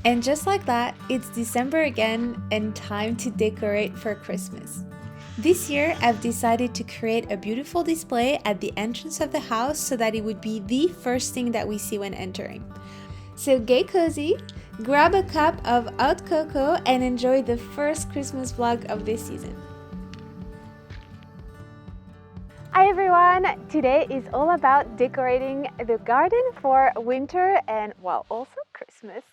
And just like that, it's December again and time to decorate for Christmas. This year, I've decided to create a beautiful display at the entrance of the house so that it would be the first thing that we see when entering. So get cozy, grab a cup of hot cocoa, and enjoy the first Christmas vlog of this season. Hi everyone! Today is all about decorating the garden for winter and also Christmas.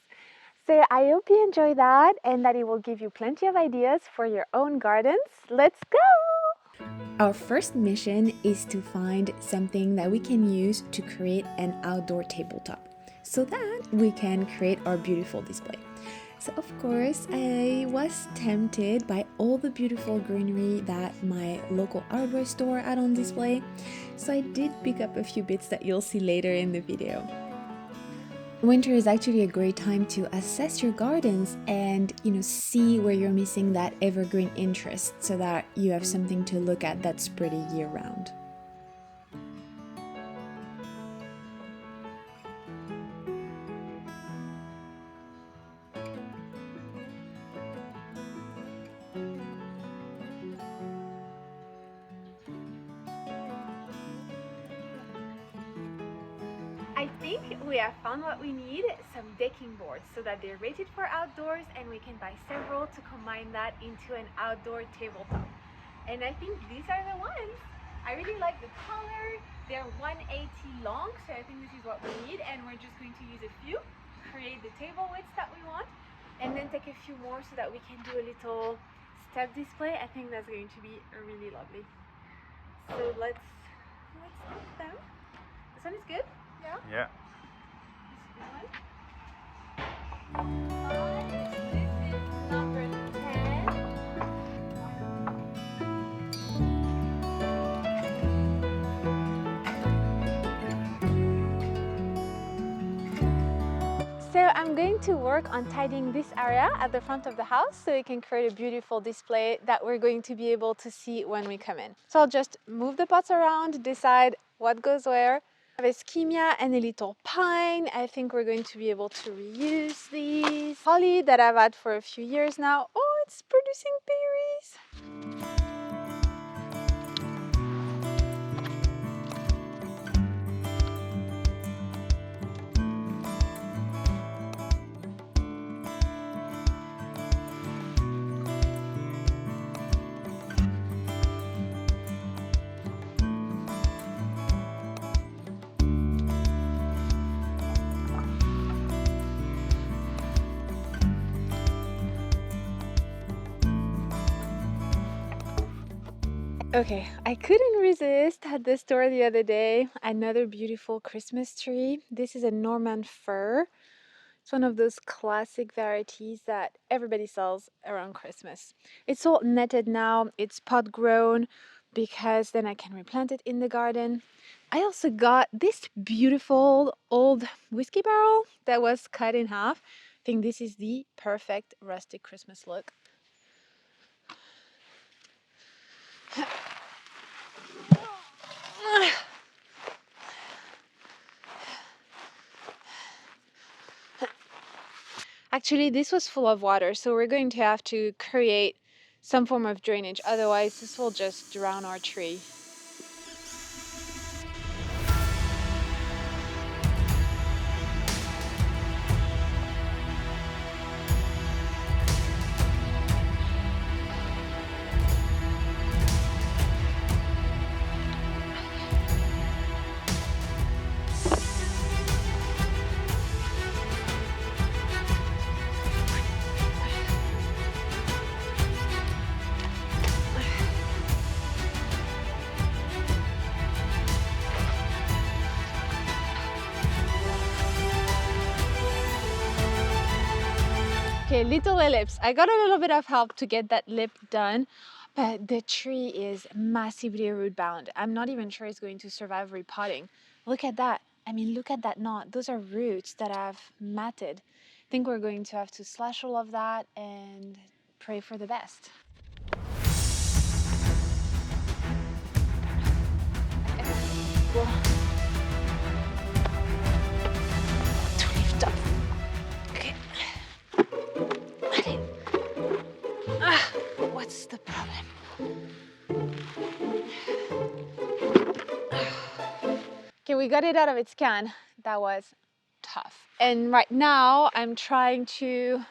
So I hope you enjoy that and that it will give you plenty of ideas for your own gardens. Let's go! Our first mission is to find something that we can use to create an outdoor tabletop so that we can create our beautiful display. So of course, I was tempted by all the beautiful greenery that my local hardware store had on display. So I did pick up a few bits that you'll see later in the video. Winter is actually a great time to assess your gardens and see where you're missing that evergreen interest so that you have something to look at that's pretty year-round. I think we have found what we need, some decking boards so that they're rated for outdoors and we can buy several to combine that into an outdoor tabletop. And I think these are the ones. I really like the color. They're 180 long, so I think this is what we need, and we're just going to use a few, create the table width that we want, and then take a few more so that we can do a little step display. I think that's going to be really lovely. So let's take them. This one is good? Yeah. This is number 10. So I'm going to work on tidying this area at the front of the house so we can create a beautiful display that we're going to be able to see when we come in. So I'll just move the pots around, decide what goes where. I have a schemia and a little pine. I think we're going to be able to reuse these. Holly that I've had for a few years now. Oh, it's producing berries. Okay, I couldn't resist at the store the other day. Another beautiful Christmas tree. This is a Norman fir. It's one of those classic varieties that everybody sells around Christmas. It's all netted now. It's pot grown because then I can replant it in the garden. I also got this beautiful old whiskey barrel that was cut in half. I think this is the perfect rustic Christmas look. Actually, this was full of water, so we're going to have to create some form of drainage. Otherwise, this will just drown our tree. Okay, little ellipse. I got a little bit of help to get that lip done, but the tree is massively root bound. I'm not even sure it's going to survive repotting. Look at that. I mean, look at that knot. Those are roots that I've matted. I think we're going to have to slash all of that and pray for the best. To lift up. Okay. we got it out of its can. That was tough. And right now I'm trying to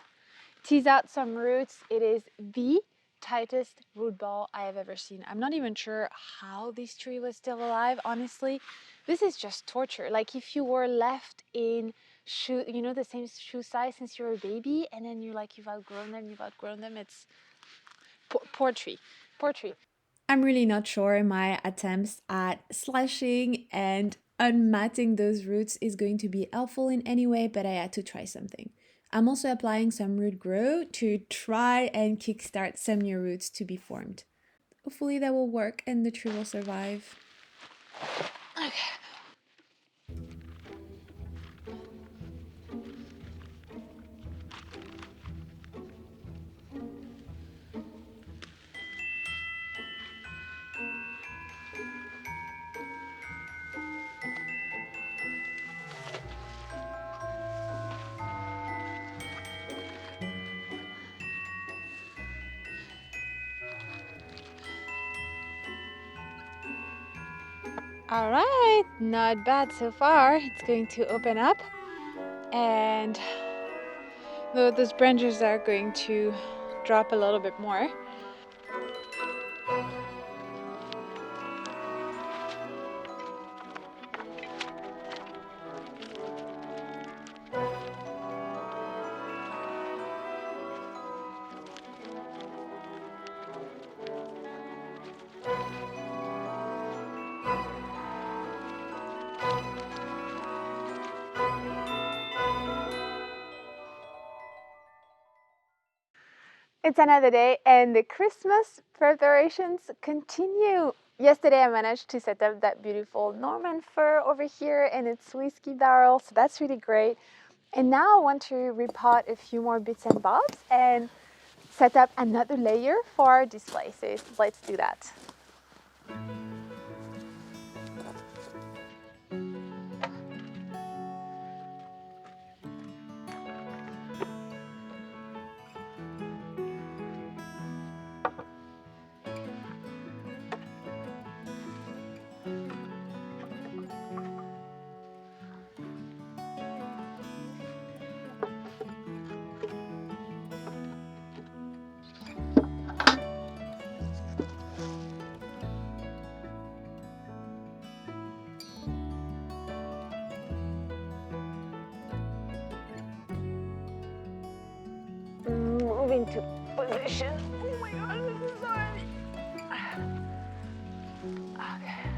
tease out some roots. It is the tightest root ball I have ever seen. I'm not even sure how this tree was still alive, honestly. This is just torture. Like if you were left in shoe, you know, the same shoe size since you were a baby, and then you're like, you've outgrown them. It's poor tree, poor tree. I'm really not sure my attempts at slashing and unmatting those roots is going to be helpful in any way, but I had to try something. I'm also applying some root grow to try and kickstart some new roots to be formed. Hopefully that will work and the tree will survive. Okay. All right, not bad so far. It's going to open up, and those branches are going to drop a little bit more. It's another day and the Christmas preparations continue. Yesterday I managed to set up that beautiful Norman fir over here in its whiskey barrel, so that's really great. And now I want to repot a few more bits and bobs and set up another layer for our display. So let's do that. Moving to position. Oh my god, this is so heavy. Okay.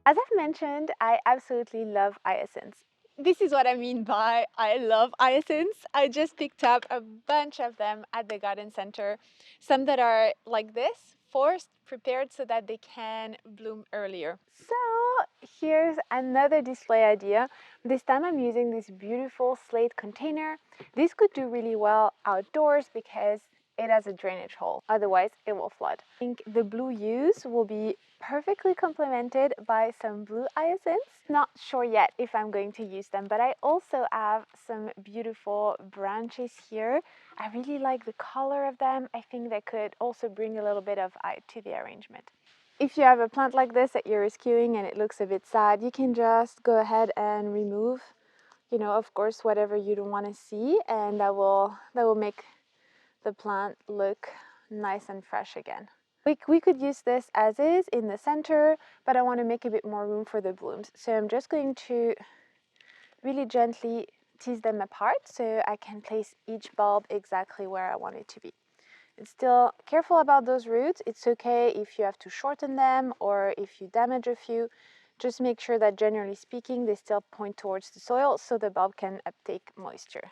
As I've mentioned, I absolutely love hyacinths. This is what I mean by I love hyacinths. I just picked up a bunch of them at the garden center. Some that are like this, forced, prepared so that they can bloom earlier. So here's another display idea. This time I'm using this beautiful slate container. This could do really well outdoors because it has a drainage hole. Otherwise, it will flood. I think the blue hues will be perfectly complemented by some blue hyacinths. Not sure yet if I'm going to use them, but I also have some beautiful branches here. I really like the color of them. I think they could also bring a little bit of eye to the arrangement. If you have a plant like this that you're rescuing and it looks a bit sad, you can just go ahead and remove, you know, of course, whatever you don't want to see, and that will make the plant look nice and fresh again. We could use this as is in the center, but I want to make a bit more room for the blooms. So I'm just going to really gently tease them apart so I can place each bulb exactly where I want it to be. And still careful about those roots. It's okay if you have to shorten them or if you damage a few. Just make sure that generally speaking, they still point towards the soil so the bulb can uptake moisture.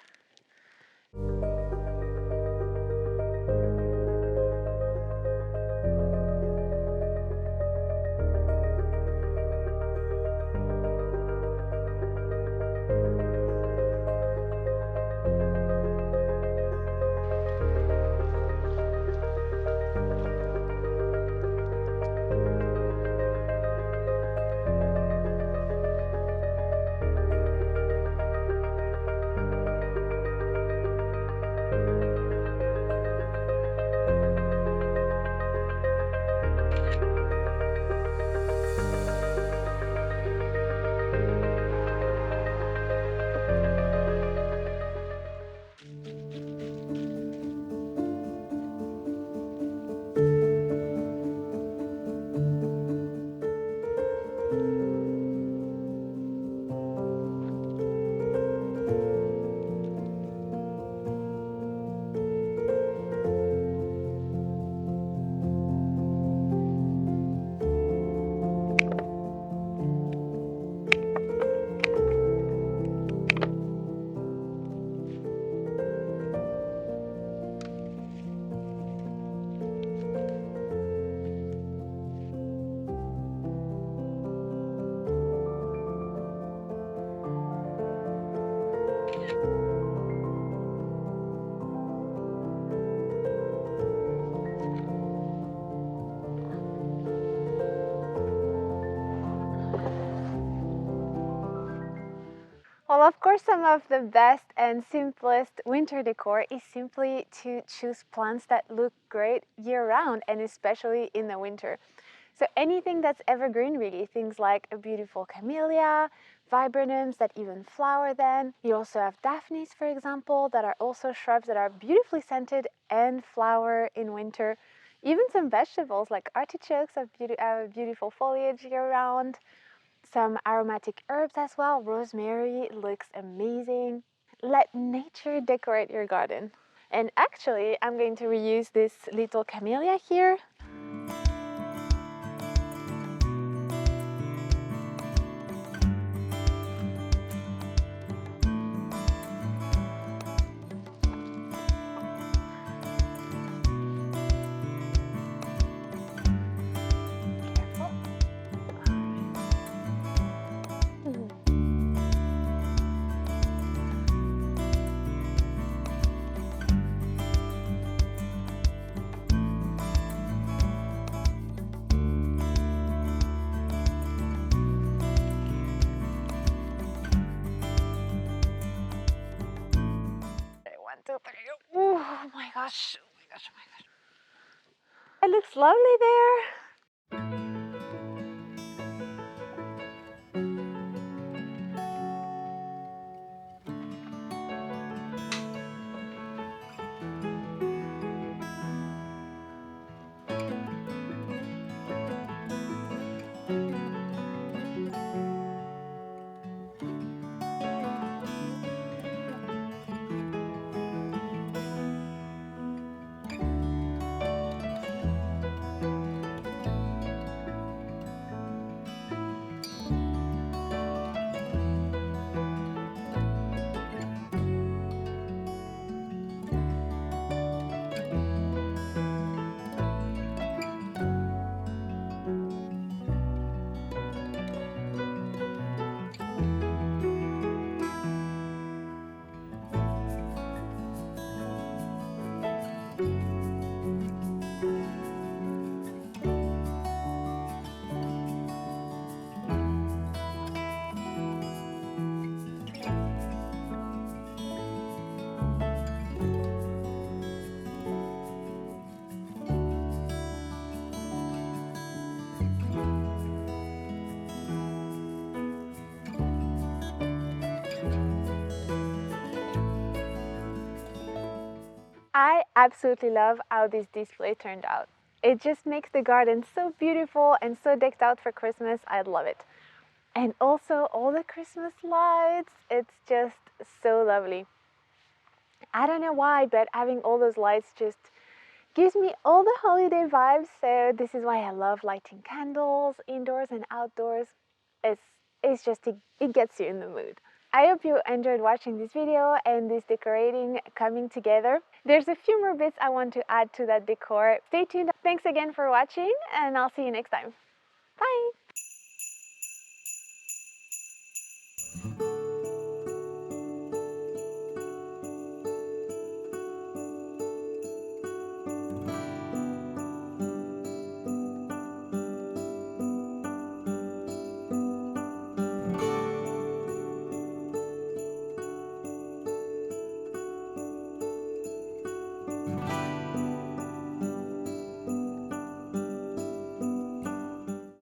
Well, of course, some of the best and simplest winter decor is simply to choose plants that look great year-round and especially in the winter. So anything that's evergreen, really, things like a beautiful camellia, viburnums that even flower then. You also have daphnes, for example, that are also shrubs that are beautifully scented and flower in winter. Even some vegetables like artichokes have beautiful foliage year-round. Some aromatic herbs as well. Rosemary looks amazing. Let nature decorate your garden. And actually, I'm going to reuse this little camellia here. Okay, 1, 2, 3. Oh my gosh. Oh my gosh. Oh my gosh. It looks lovely there. I absolutely love how this display turned out. It just makes the garden so beautiful and so decked out for Christmas. I love it. And also all the Christmas lights, it's just so lovely. I don't know why, but having all those lights just gives me all the holiday vibes. So this is why I love lighting candles indoors and outdoors. It's, it's just, it gets you in the mood. I hope you enjoyed watching this video and this decorating coming together. There's a few more bits I want to add to that decor. Stay tuned. Thanks again for watching, and I'll see you next time. Bye!